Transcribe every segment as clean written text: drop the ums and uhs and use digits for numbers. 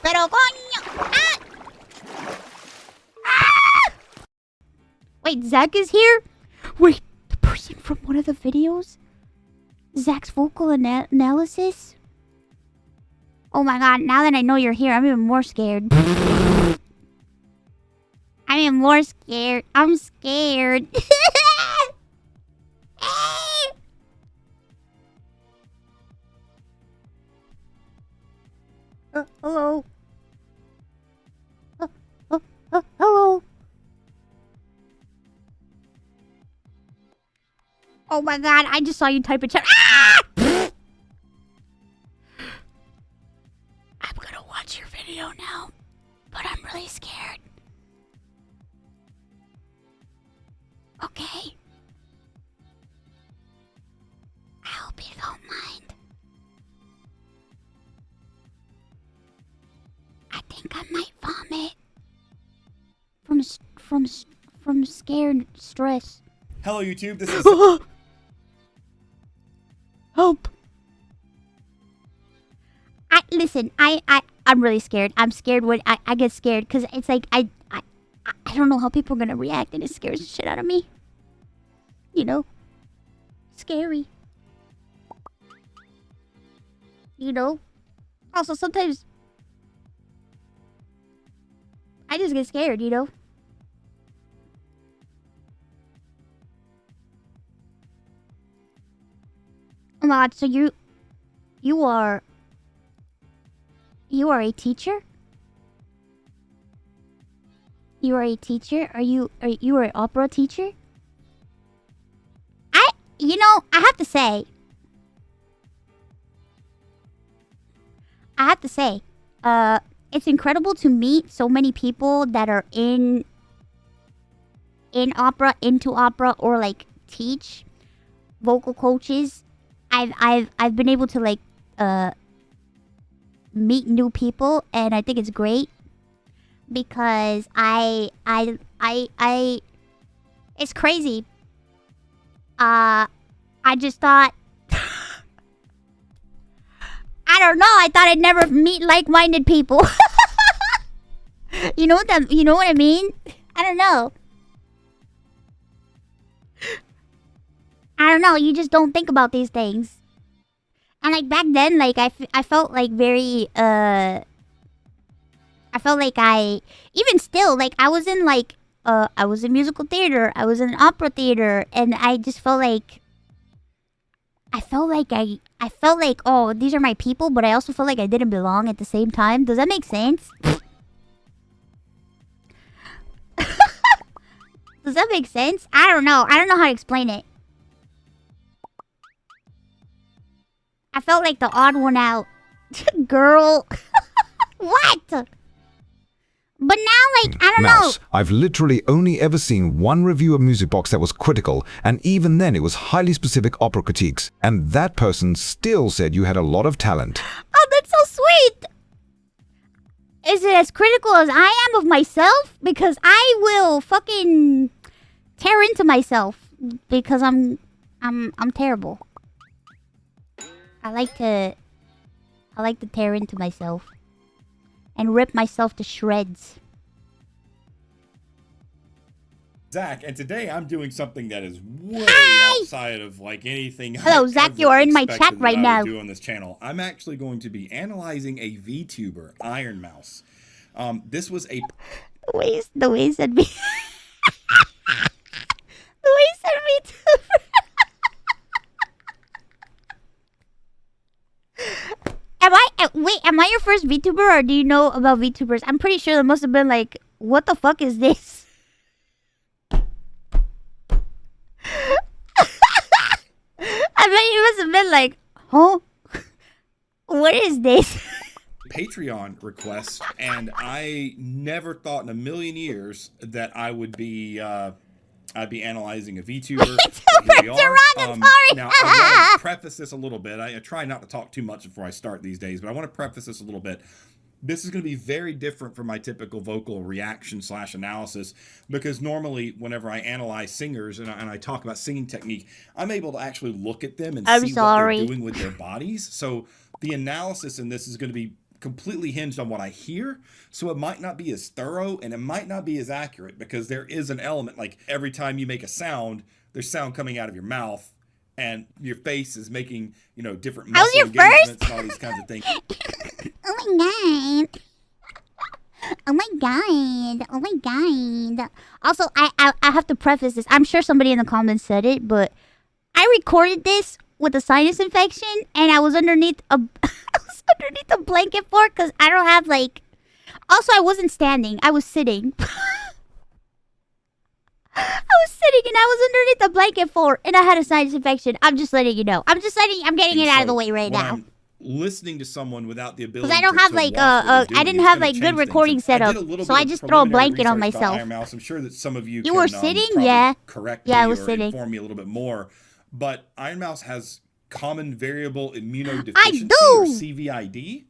Pero coño! Ah! Ah! Wait, Zach is here? Wait, the person from one of the videos? Zach's vocal analysis? Oh my god, now that I know you're here, I'm even more scared. I'm even more scared. I'm scared. Hello. Hello. Oh my god, I just saw you type a chat. Ah! I'm gonna watch your video now, but I'm really scared. Okay. I hope you don't mind. I think I might vomit. From scared stress. Hello, YouTube. This is... Help. I'm really scared. I'm scared when I get scared because it's like I don't know how people are gonna react and it scares the shit out of me. You know? Scary. You know? Also sometimes I just get scared, you know? Oh my god, so you are a teacher? You are a teacher? Are you an opera teacher? I have to say, it's incredible to meet so many people that are in opera, into opera, or like teach vocal coaches. I've been able to like meet new people, and I think it's great because it's crazy. I just thought I don't know. I thought I'd never meet like-minded people. You know what I mean? I don't know. You just don't think about these things. And like back then, like I felt like very I felt like even still, like I was in like I was in musical theater, I was in opera theater, and I just felt like I felt like oh, these are my people, but I also felt like I didn't belong at the same time. Does that make sense? Does that make sense? I don't know how to explain it. I felt like the odd one out. Girl. What? But now, like, I don't Mouse, know. I've literally only ever seen one review of Music Box that was critical, and even then it was highly specific opera critiques. And that person still said you had a lot of talent. Oh, that's so sweet. Is it as critical as I am of myself? Because I will fucking tear into myself because I'm terrible. I like to tear into myself and rip myself to shreds. Zach, and today I'm doing something that is way outside of like anything. Hello, Zach. You are in my chat right now. Do on this channel. I'm actually going to be analyzing a VTuber, Ironmouse. This was a the way he said me. The way he said me too. Am I your first VTuber, or do you know about VTubers? I'm pretty sure that must have been like, what the fuck is this? I bet you must have been like, huh? What is this? Patreon request, and I never thought in a million years that I would be I'd be analyzing a VTuber. You're sorry. Now, I want to preface this a little bit. I try not to talk too much before I start these days, but I want to preface this a little bit. This is going to be very different from my typical vocal reaction / analysis, because normally whenever I analyze singers and I talk about singing technique, I'm able to actually look at them and see what they're doing with their bodies. So the analysis in this is going to be completely hinged on what I hear. So it might not be as thorough and it might not be as accurate because there is an element like every time you make a sound, there's sound coming out of your mouth and your face is making, you know, different muscle engagements and all these kinds of things. Oh my god. Oh my god. Oh my god. Also, I have to preface this. I'm sure somebody in the comments said it, but I recorded this with a sinus infection and I was underneath a blanket fort because I don't have like. Also, I wasn't standing. I was sitting. I was sitting and I was underneath the blanket fort and I had a sinus infection. I'm just letting you know. I'm getting it out of the way right now. I'm listening to someone without the ability because I don't have like I didn't have like good recording setup, so I just throw a blanket on myself. Ironmouse. I'm sure that some of you were sitting, yeah, correct yeah, me I was or sitting. inform me a little bit more. But Ironmouse has common variable immunodeficiency or CVID,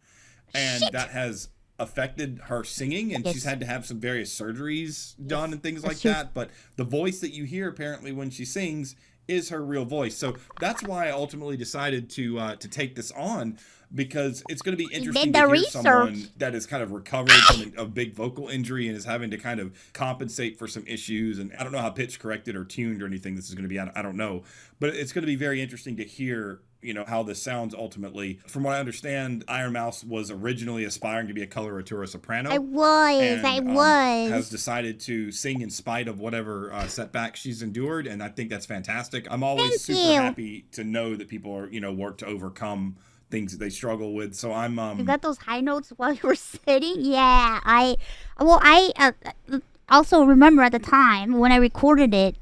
and that has affected her singing, and she's had to have some various surgeries done and things like that. But the voice that you hear apparently when she sings is her real voice. So that's why I ultimately decided to take this on, because it's going to be interesting to hear someone that is kind of recovered from a big vocal injury and is having to kind of compensate for some issues. And I don't know how pitch corrected or tuned or anything this is going to be. I don't know, but it's going to be very interesting to hear, you know, how this sounds ultimately. From what I understand, Ironmouse was originally aspiring to be a coloratura soprano. I was. Has decided to sing in spite of whatever setback she's endured, and I think that's fantastic. I'm always super happy to know that people are, you know, work to overcome things that they struggle with. So I'm You got those high notes while you were sitting? Yeah, I also remember at the time when I recorded it,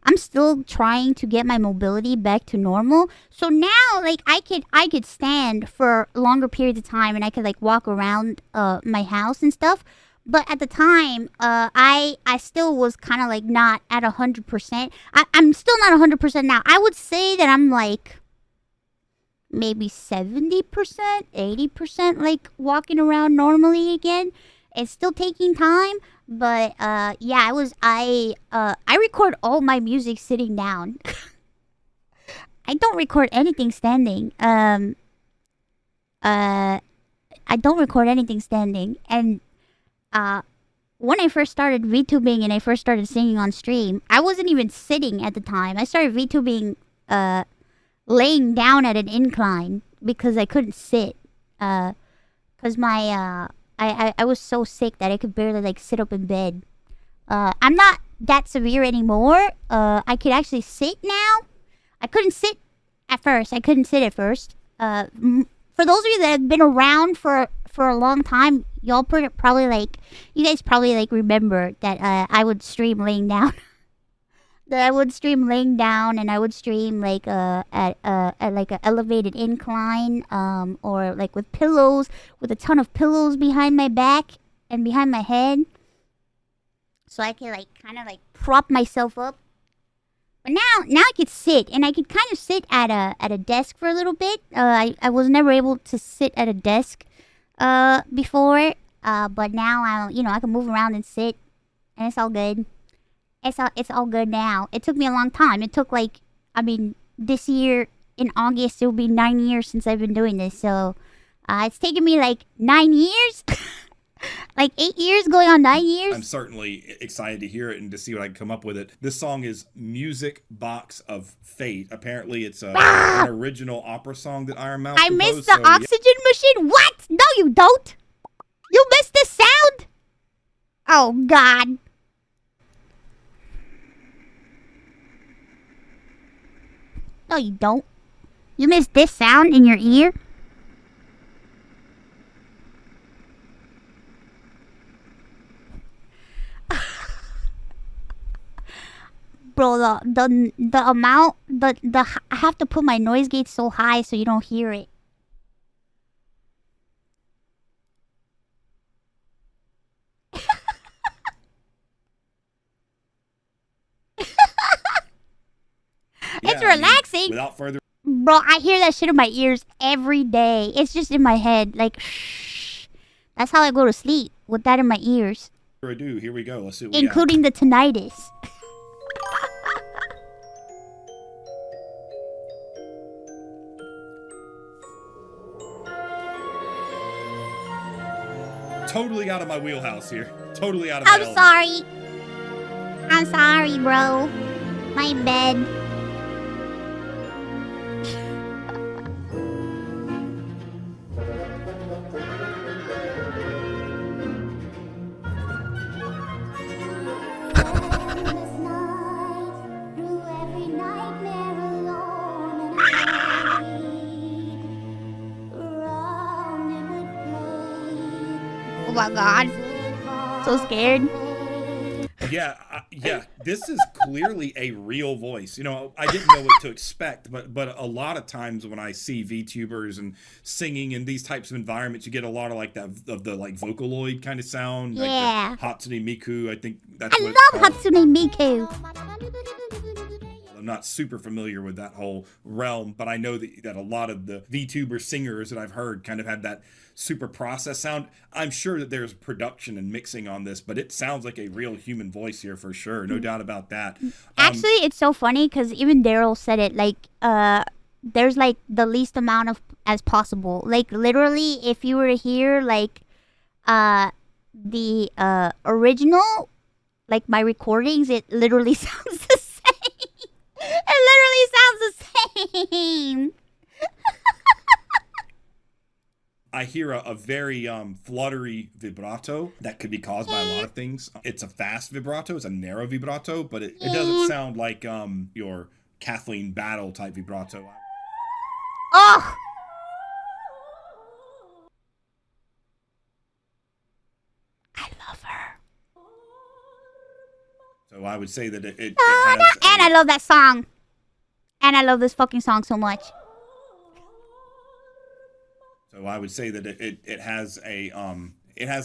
I'm still trying to get my mobility back to normal. So now, like, I could stand for longer periods of time and I could, like, walk around my house and stuff. But at the time, I still was kind of, like, not at 100%. I'm still not 100% now. I would say that I'm, like, maybe 70%, 80%, like, walking around normally again. It's still taking time, but yeah, I record all my music sitting down. I don't record anything standing. I don't record anything standing. And when I first started VTubing and I first started singing on stream, I wasn't even sitting at the time. I started VTubing laying down at an incline because I couldn't sit. Because my I was so sick that I could barely, like, sit up in bed. I'm not that severe anymore. I could actually sit now. I couldn't sit at first. For those of you that have been around for a long time, you guys probably remember that I would stream laying down. That I would stream laying down, and I would stream like at like an elevated incline, or like with pillows, with a ton of pillows behind my back and behind my head, so I could, like, kind of, like, prop myself up. But now I could sit, and I could kind of sit at a desk for a little bit. I was never able to sit at a desk before, but now I can move around and sit, and it's all good. It's all good now. It took me a long time. It took, like, this year in August, it will be 9 years since I've been doing this. So, it's taken me, like, 9 years. Like 8 years, going on 9 years. I'm certainly excited to hear it and to see what I can come up with it. This song is Music Box of Fate. Apparently, it's an original opera song that Ironmouse composed. I missed the oxygen machine? What? No, you don't. You missed the sound? Oh, God. No, you don't. You missed this sound in your ear? Bro, the amount, I have to put my noise gate so high so you don't hear it. It's relaxing. Without further... Bro, I hear that shit in my ears every day. It's just in my head. Like, shh. That's how I go to sleep, with that in my ears. Here we go. Let's see what including the tinnitus. totally out of my wheelhouse here. Totally out of my element. sorry. I'm sorry, bro. My bad. Oh my god. So scared. Yeah, yeah. This is clearly a real voice. You know, I didn't know what to expect, but a lot of times when I see VTubers and singing in these types of environments, you get a lot of like that of the like Vocaloid kind of sound. Yeah. Like the Hatsune Miku. I think that's I what it's love called. Hatsune Miku. I'm not super familiar with that whole realm, but I know that a lot of the VTuber singers that I've heard kind of had that super processed sound. I'm sure that there's production and mixing on this, but it sounds like a real human voice here for sure. No doubt about that. Actually, it's so funny because even Daryl said it, like, there's like the least amount of as possible. Like literally, if you were to hear like the original, like my recordings, it literally sounds the same. It literally sounds the same. I hear a very fluttery vibrato that could be caused by a lot of things. It's a fast vibrato, it's a narrow vibrato, but it doesn't sound like your Kathleen Battle type vibrato. Oh! I love her. So I would say that it And has I love that song. And I love this fucking song so much. So I would say that it has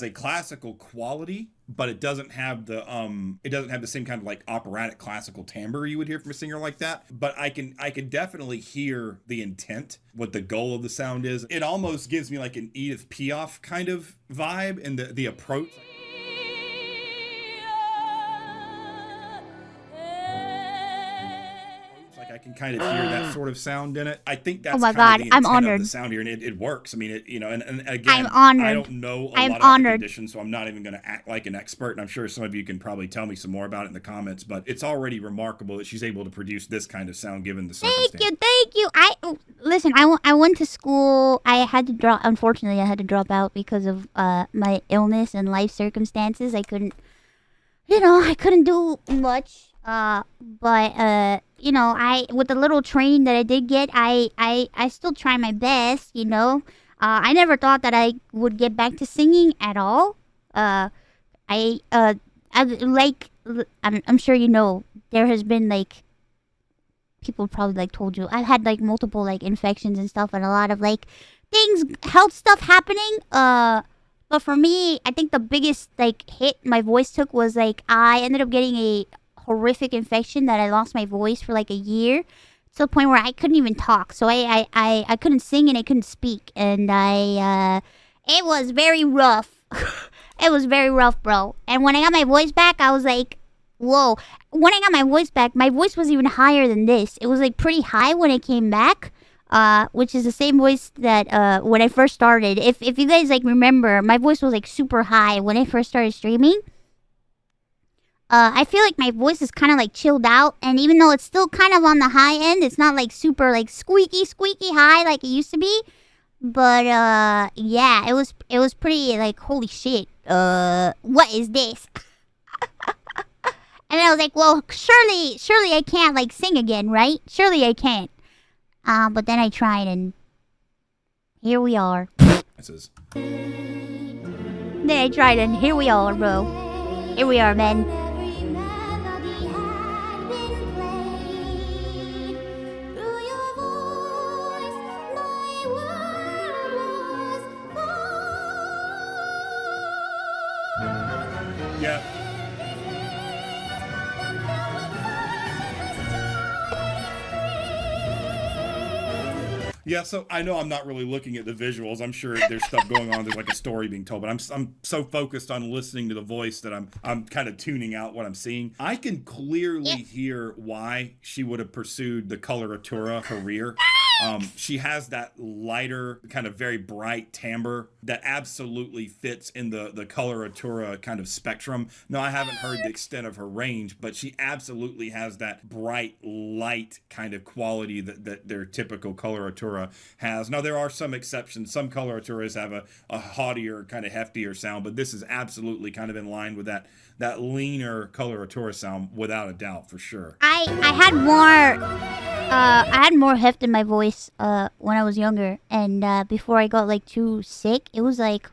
a classical quality, but it doesn't have the same kind of like operatic classical timbre you would hear from a singer like that. But I can definitely hear the intent, what the goal of the sound is. It almost gives me like an Edith Piaf kind of vibe, and the approach. I can kind of hear that sort of sound in it. I think that's Oh my kind of God, the I'm intent honored. of the sound here, and it works. I mean, and again, I'm honored. I don't know a I'm lot honored. about the conditions, so I'm not even going to act like an expert. And I'm sure some of you can probably tell me some more about it in the comments. But it's already remarkable that she's able to produce this kind of sound given the circumstances. Thank you. Listen. I went to school. I had to drop. Unfortunately, I had to drop out because of my illness and life circumstances. I couldn't do much. But I with the little training that I did get, I still try my best. I never thought that I would get back to singing at all. I'm sure there has been like people probably like told you I've had like multiple like infections and stuff and a lot of like things, health stuff happening. But for me, I think the biggest like hit my voice took was like I ended up getting a horrific infection that I lost my voice for like a year to the point where I couldn't even talk. So I couldn't sing and I couldn't speak, and it was very rough. It was very rough, bro. And when I got my voice back, I was like, whoa. When I got my voice back, my voice was even higher than this. It was like pretty high when it came back. Which is the same voice that when I first started. If you guys like remember, my voice was like super high when I first started streaming. I feel like my voice is kind of like chilled out, and even though it's still kind of on the high end, it's not like super like squeaky high like it used to be. But yeah, it was pretty like holy shit. What is this? And I was like, well, surely I can't like sing again, right? Surely I can't. But then I tried, and here we are. Then I tried, and here we are, bro. Here we are, man. Yeah. Yeah, so I know I'm not really looking at the visuals. I'm sure there's stuff going on. There's like a story being told, but I'm so focused on listening to the voice that I'm kind of tuning out what I'm seeing. I can clearly hear why she would have pursued the coloratura career. She has that lighter, kind of very bright timbre that absolutely fits in the coloratura kind of spectrum. Now, I haven't heard the extent of her range, but she absolutely has that bright, light kind of quality that their typical coloratura has. Now, there are some exceptions. Some coloraturas have a haughtier, kind of heftier sound, but this is absolutely kind of in line with that leaner coloratura sound, without a doubt, for sure. I had more heft in my voice when I was younger, and before I got like too sick, it was like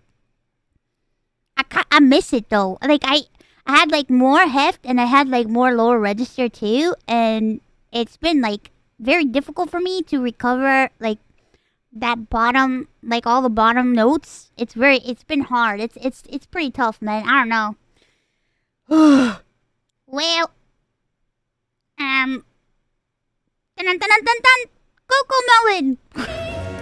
I miss it though. Like I had like more heft, and I had like more lower register too, and it's been like very difficult for me to recover like that bottom, like all the bottom notes. It's been hard. It's pretty tough, man. I don't know. Well, dun dun dun dun dun, Coco Melon.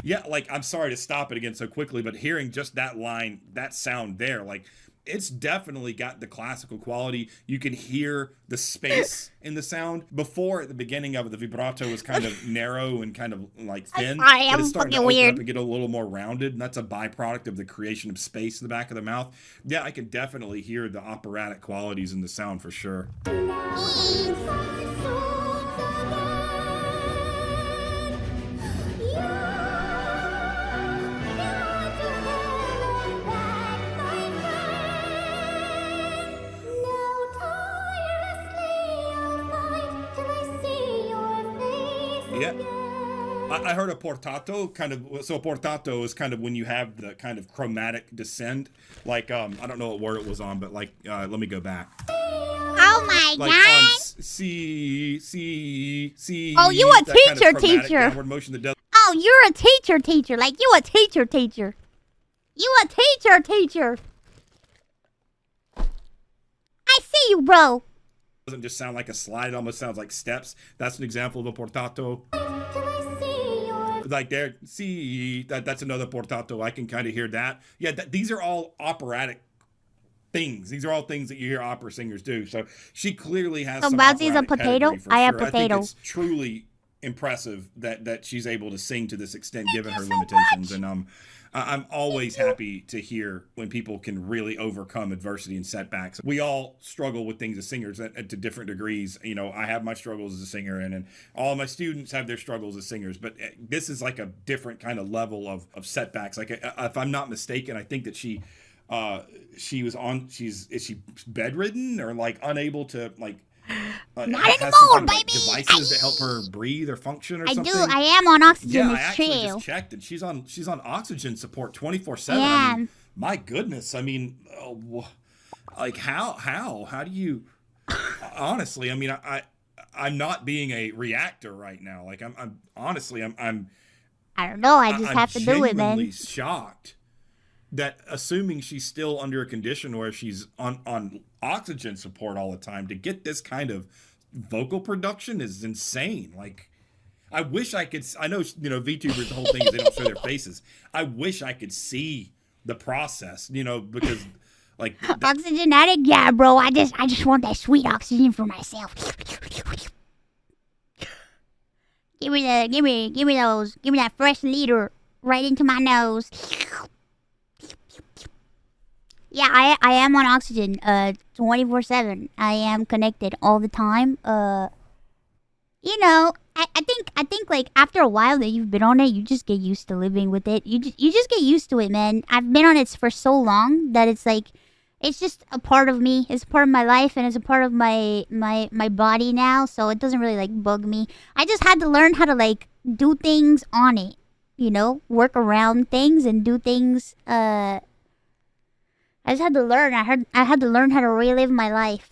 Yeah, like, I'm sorry to stop it again so quickly, but hearing just that line, that sound there, like, it's definitely got the classical quality. You can hear the space in the sound. Before, at the beginning of it, the vibrato was kind of narrow and kind of like thin. But it's starting to open weird. up and get a little more rounded, and that's a byproduct of the creation of space in the back of the mouth. Yeah, I can definitely hear the operatic qualities in the sound for sure. Yeah. I heard a portato kind of, so a portato is kind of when you have the kind of chromatic descend, like, I don't know what word it was on, but like, let me go back. Oh my Like god. on C. Oh, you a that kind teacher, of chromatic teacher. downward motion that does. Oh, you're a teacher. Like you a teacher. You a teacher. I see you, bro. Doesn't just sound like a slide, it almost sounds like steps. That's an example of a portato. Like there, that's another portato. I can kind of hear that. Yeah, these are all operatic things. These are all things that you hear opera singers do. So she clearly has. So some Mousey's a operatic potato? pedigree for I am sure. potato. I think it's truly impressive that she's able to sing to this extent, given her limitations. And I'm always happy to hear when people can really overcome adversity and setbacks. We all struggle with things as singers to different degrees. You know, I have my struggles as a singer, and all my students have their struggles as singers. But this is like a different kind of level of setbacks. Like, if I'm not mistaken, I think that she's bedridden or like unable to like. Not has anymore, some kind of, baby. devices that help her breathe or function or something. I am on oxygen. Yeah, I it's actually true. just checked, and she's on oxygen support 24/7. Yeah. I mean, my goodness. I mean, like how do you? Honestly, I mean, I'm not being a reactor right now. Like I'm honestly, I'm. I don't know. I just have to do it, man. I'm genuinely shocked that, assuming she's still under a condition where she's on oxygen support all the time, to get this kind of vocal production is insane. Like, I wish I could. I know, VTubers, the whole thing is they don't show their faces. I wish I could see the process, because like Oxygen addict, yeah, bro. I just want that sweet oxygen for myself. Give me those. Give me that fresh liter right into my nose. Yeah, I am on oxygen 24/7. I am connected all the time. I think like after a while that you've been on it, you just get used to living with it. You just get used to it, man. I've been on it for so long that it's like it's just a part of me. It's a part of my life, and it's a part of my body now, so it doesn't really like bug me. I just had to learn how to like do things on it, work around things and do things I just had to learn. I had to learn how to relive my life.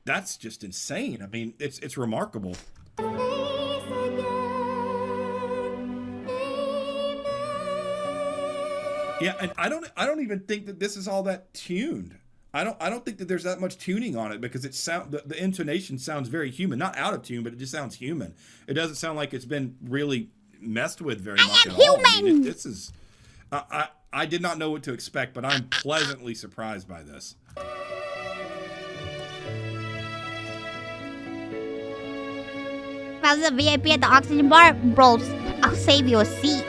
That's just insane. I mean, it's remarkable. Yeah, and I don't even think that this is all that tuned. I don't think that there's that much tuning on it, because the intonation sounds very human, not out of tune, but it just sounds human. It doesn't sound like it's been really messed with very much at all. I mean, this is I did not know what to expect, but I'm pleasantly surprised by this. If I was a VIP at the oxygen bar, bro, I'll save you a seat.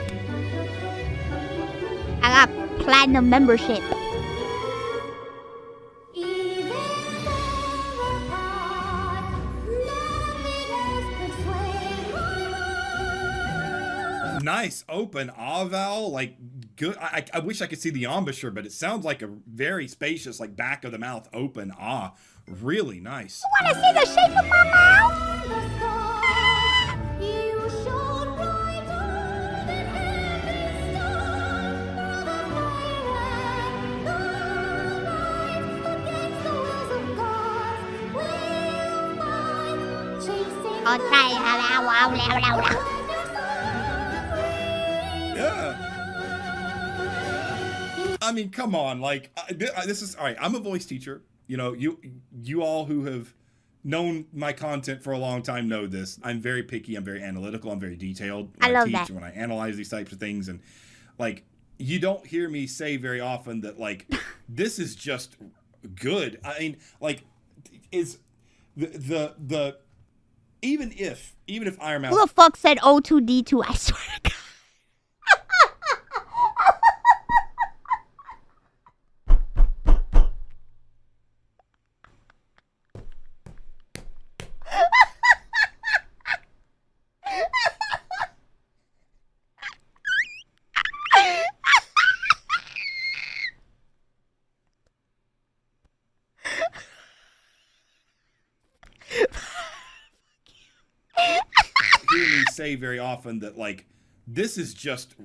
I got platinum membership. Nice open vowel, like good. I wish I could see the embouchure, but it sounds like a very spacious, like back of the mouth open ah. Really nice. You wanna see the shape of my mouth? I'll try it. Yeah. I mean, come on. Like, this is all right. I'm a voice teacher. You know, you all who have known my content for a long time know this. I'm very picky. I'm very analytical. I'm very detailed when I teach and when I analyze these types of things. And like, you don't hear me say very often that like, this is just good. I mean, like, is the even if Ironmouse. Who the fuck said O2D2? I swear to God. Say very often that like this is just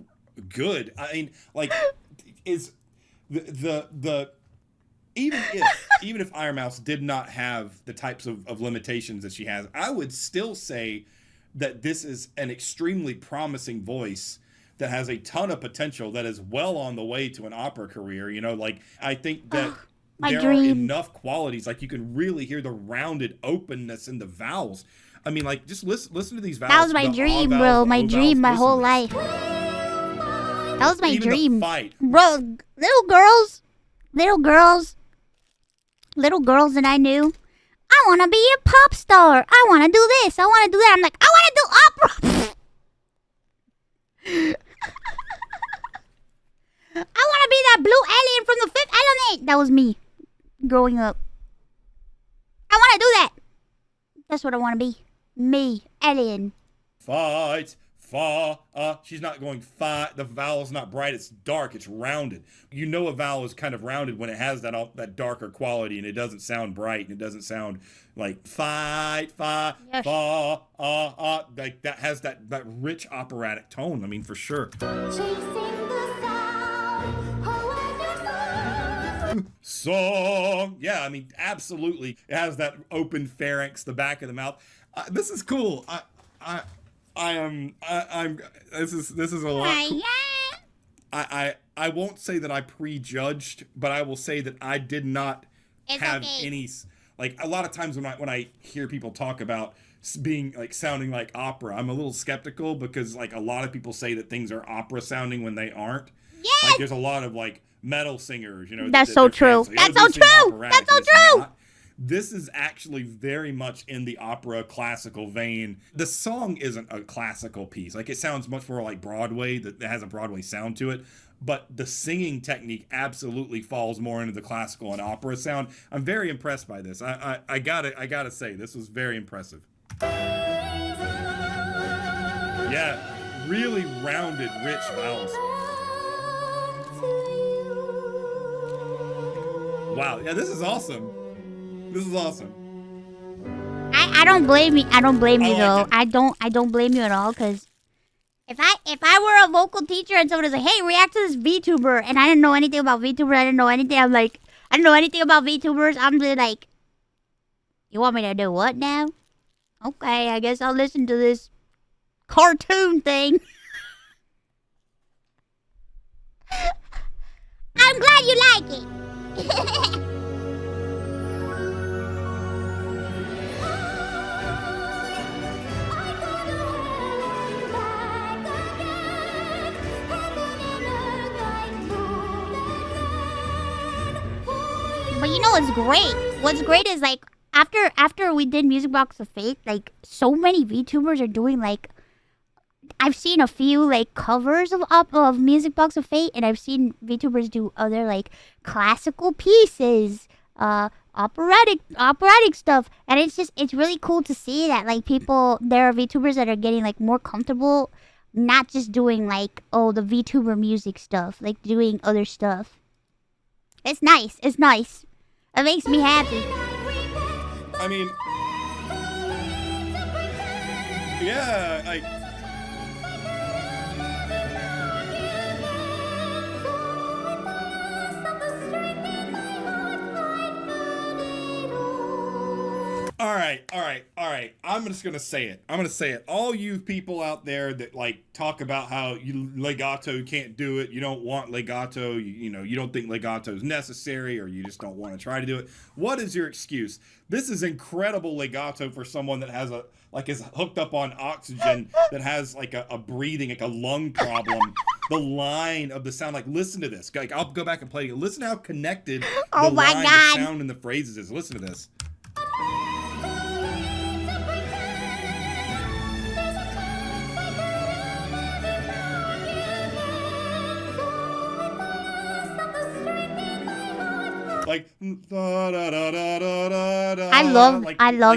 good. I mean, like, is the even if Ironmouse did not have the types of limitations that she has, I would still say that this is an extremely promising voice that has a ton of potential, that is well on the way to an opera career. You know, like, I think that there are enough qualities, like you can really hear the rounded openness in the vowels. I mean, like, just listen to these vowels. That was my dream, bro. My dream, my whole life. That was my dream. Bro, little girls that I knew. I want to be a pop star. I want to do this. I want to do that. I'm like, I want to do opera. I want to be that blue alien from the Fifth Element. That was me growing up. I want to do that. That's what I want to be. Me, alien. Fight, fa, she's not going fight. The vowel's not bright. It's dark. It's rounded. You know a vowel is kind of rounded when it has that darker quality, and it doesn't sound bright, and it doesn't sound like fight, fa, yes. Fa, like that has that rich operatic tone. I mean, for sure. Song, yeah, I mean, absolutely. It has that open pharynx, the back of the mouth. This is cool. I'm. This is a lot. Cool. I won't say that I prejudged, but I will say that I did not have any. Like, a lot of times when I hear people talk about being like sounding like opera, I'm a little skeptical, because like a lot of people say that things are opera sounding when they aren't. Yes! Like, there's a lot of like metal singers, you know. That's so true. That's so true. That's so true. This is actually very much in the opera classical vein. The song isn't a classical piece. Like, it sounds much more like Broadway, that has a Broadway sound to it. But the singing technique absolutely falls more into the classical and opera sound. I'm very impressed by this. I gotta say, this was very impressive. Yeah, really rounded, rich vowels. Wow, yeah, this is awesome. This is awesome. I don't blame you. I don't blame you though. I don't blame you at all, because if I were a vocal teacher and someone was like, "Hey, react to this VTuber," and I didn't know anything about VTubers, I didn't know anything. I'm like, I don't know anything about VTubers. I'm just like, you want me to do what now? Okay, I guess I'll listen to this cartoon thing. I'm glad you like it. But you know what's great? What's great is, like, after we did Music Box of Fate, like so many VTubers are doing like. I've seen a few like covers of Music Box of Fate, and I've seen VTubers do other like classical pieces, operatic stuff, and it's really cool to see that like there are VTubers that are getting like more comfortable, not just doing like the VTuber music stuff, like doing other stuff. It's nice. It makes me happy. I mean, yeah, All right. I'm just gonna say it. All you people out there that like talk about how legato can't do it, you don't want legato, you don't think legato is necessary, or you just don't want to try to do it. What is your excuse? This is incredible legato for someone that has is hooked up on oxygen, that has like a breathing, like a lung problem. The line of the sound, like listen to this. Like I'll go back and play it. Listen how connected the sound and the phrases is. Listen to this. Like I love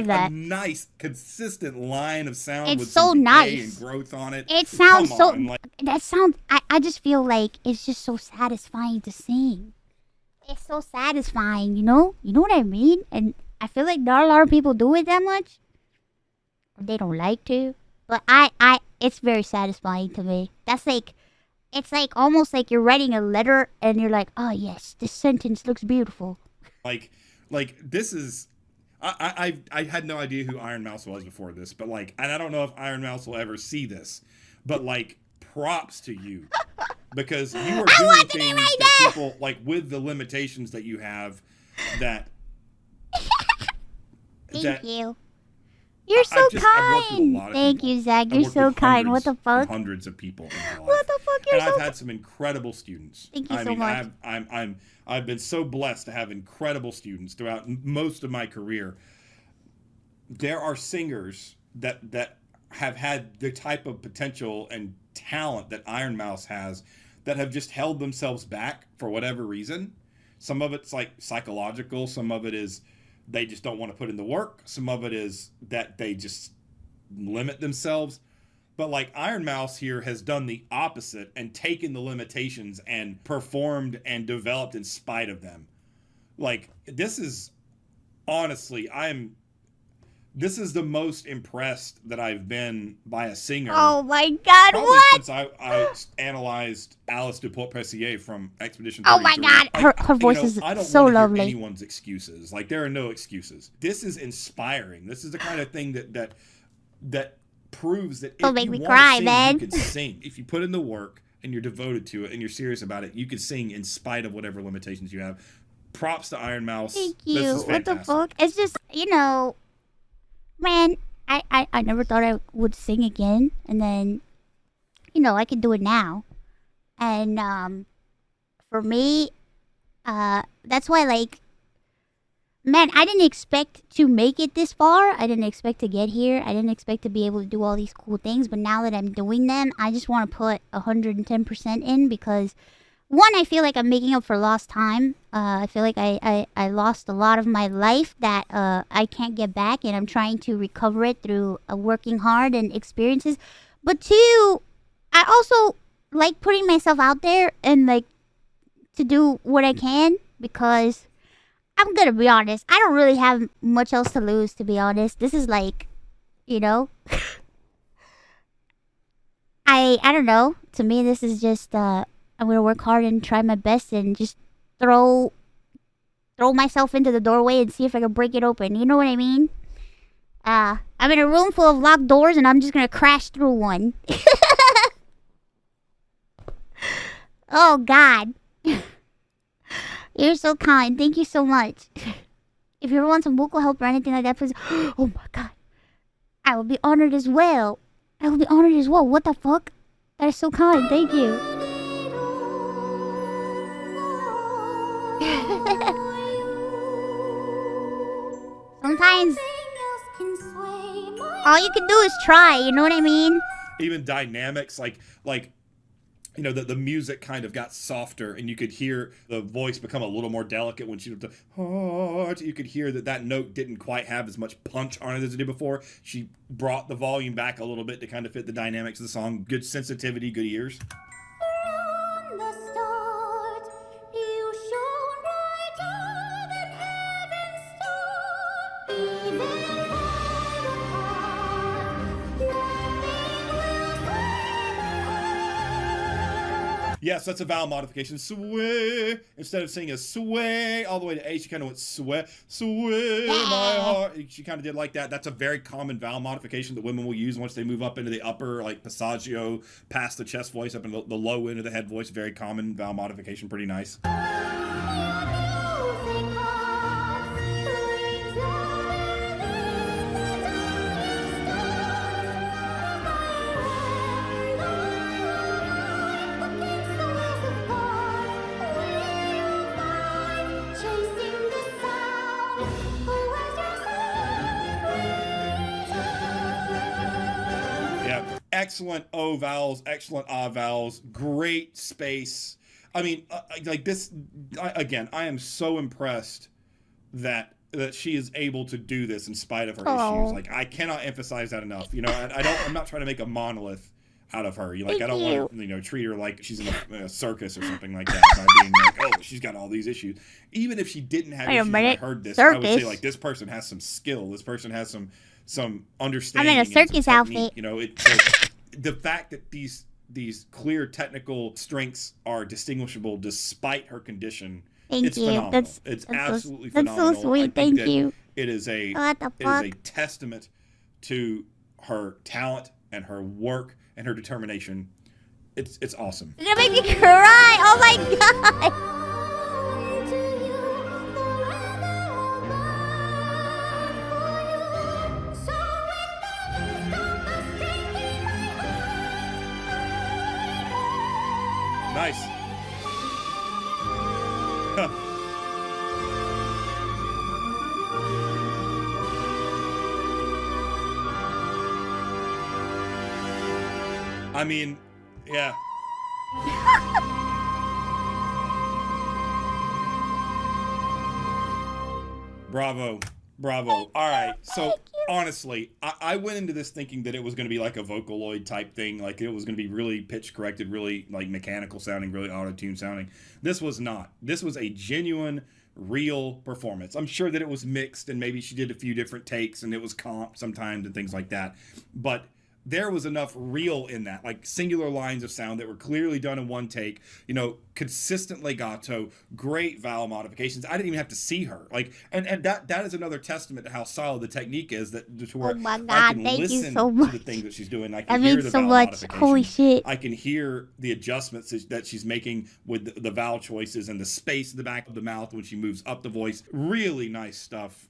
that. A nice consistent line of sound. It's with so some nice and growth on it. It sounds that sounds. I just feel like it's just so satisfying to sing. It's so satisfying, you know what I mean? And I feel like not a lot of people do it that much. They don't like to, but it's very satisfying to me. That's like. It's like almost like you're writing a letter and you're like, oh yes, this sentence looks beautiful. Like this is, I had no idea who Ironmouse was before this, but like, and I don't know if Ironmouse will ever see this, but like, props to you, because you are doing things that people like with the limitations that you have, that. Thank you. You're so kind. Thank you, Zach. You're so kind. What the fuck? Hundreds of people. What the fuck? You're I've had some incredible students. Thank you so much. I've been so blessed to have incredible students throughout most of my career. There are singers that have had the type of potential and talent that Ironmouse has, that have just held themselves back for whatever reason. Some of it's like psychological. Some of it is they just don't want to put in the work. Some of it is that they just limit themselves. But like Ironmouse here has done the opposite and taken the limitations and performed and developed in spite of them. Like, this is honestly, this is the most impressed that I've been by a singer. Oh my god, probably what? Since I analyzed Alice Dupont-Pressier from Expedition 33. Oh my god, her voice is I don't so want to lovely. hear anyone's excuses. Like, there are no excuses. This is inspiring. This is the kind of thing that proves that if Don't make you me want cry, to sing, man. you can sing. If you put in the work and you're devoted to it and you're serious about it, you can sing in spite of whatever limitations you have. Props to Ironmouse. Thank you. This is What the fantastic. fuck? It's just, man, I never thought I would sing again, and then, I can do it now. And for me, that's why, man, I didn't expect to make it this far. I didn't expect to get here. I didn't expect to be able to do all these cool things, but now that I'm doing them, I just want to put 110% in, because one, I feel like I'm making up for lost time. I feel like I lost a lot of my life that I can't get back, and I'm trying to recover it through working hard and experiences. But two, I also like putting myself out there and to do what I can, because I'm gonna be honest, I don't really have much else to lose, to be honest. This is I don't know. To me, this is just I'm gonna work hard and try my best and just throw myself into the doorway and see if I can break it open. You know what I mean? I'm in a room full of locked doors and I'm just gonna crash through one. Oh God. You're so kind. Thank you so much. If you ever want some vocal help or anything like that, please. Oh my God. I will be honored as well. What the fuck? That is so kind. Thank you. sometimes all you can do is try, you know what I mean? Even dynamics, like you know, the music kind of got softer, and you could hear the voice become a little more delicate when she went to heart. You could hear that note didn't quite have as much punch on it as it did before. She brought the volume back a little bit to kind of fit the dynamics of the song. Good sensitivity, good ears. From the start, you shone brighter than heaven's star. Even far apart, nothing will separate. Yes, that's a vowel modification. Sway. Instead of saying a sway all the way to A, she kind of went sway, sway my heart. She kind of did like that. That's a very common vowel modification that women will use once they move up into the upper, like passaggio, past the chest voice, up in the low end of the head voice. Very common vowel modification. Pretty nice. Excellent O vowels, excellent A vowels, great space. I mean, like this, I am so impressed that she is able to do this in spite of her issues. Like, I cannot emphasize that enough. You know, I'm not trying to make a monolith out of her. I don't want to, treat her like she's in a circus or something like that by being like, oh, she's got all these issues. Even if she didn't have issues, I heard this, I would say, like, this person has some skill. This person has some understanding. I'm in a circus outfit. You know, the fact that these clear technical strengths are distinguishable despite her condition, it's phenomenal. It's absolutely phenomenal. That's so sweet. Thank you. It is a testament to her talent and her work and her determination. It's awesome. You're gonna make me cry. Oh my god. Nice. I mean, yeah. Bravo. All right. So honestly, I went into this thinking that it was going to be like a Vocaloid type thing. Like, it was going to be really pitch corrected, really like mechanical sounding, really auto-tune sounding. This was not. This was a genuine, real performance. I'm sure that it was mixed and maybe she did a few different takes and it was comp sometimes and things like that. But there was enough real in that, like singular lines of sound that were clearly done in one take, consistent legato, great vowel modifications. I didn't even have to see her. Like, and that is another testament to how solid the technique is, that to where I can listen to the things that she's doing. I can hear the vowel modifications. Holy shit. I can hear the adjustments that she's making with the vowel choices and the space in the back of the mouth when she moves up the voice. Really nice stuff.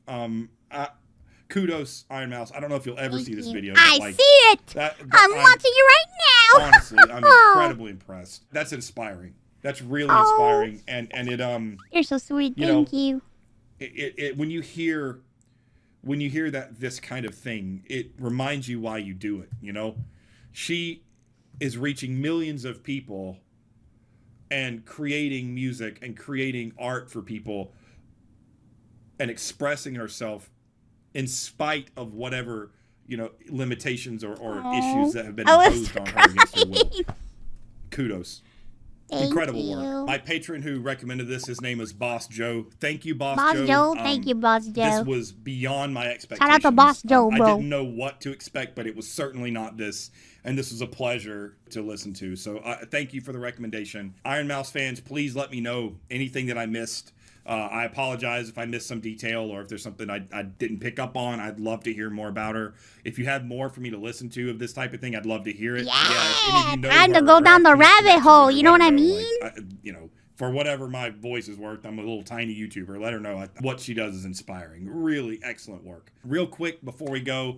Kudos, Ironmouse. I don't know if you'll ever see this video. I see it. I'm watching it right now. Honestly, I'm incredibly impressed. That's inspiring. That's really inspiring, and it You're so sweet. Thank you. It when you hear that this kind of thing, it reminds you why you do it. She is reaching millions of people and creating music and creating art for people and expressing herself in spite of whatever, limitations or issues that have been imposed on her against her will. Kudos. Incredible work. My patron who recommended this, his name is Boss Joe. Thank you, Boss Joe. Thank you, Boss Joe. This was beyond my expectations. Shout out to Boss Joe, bro. I didn't know what to expect, but it was certainly not this. And this was a pleasure to listen to. So thank you for the recommendation. Ironmouse fans, please let me know anything that I missed. I apologize if I missed some detail or if there's something I didn't pick up on. I'd love to hear more about her. If you have more for me to listen to of this type of thing, I'd love to hear it. Yeah, time to go down the rabbit hole. You know what I mean? For whatever my voice is worth, I'm a little tiny YouTuber. Let her know what she does is inspiring. Really excellent work. Real quick before we go,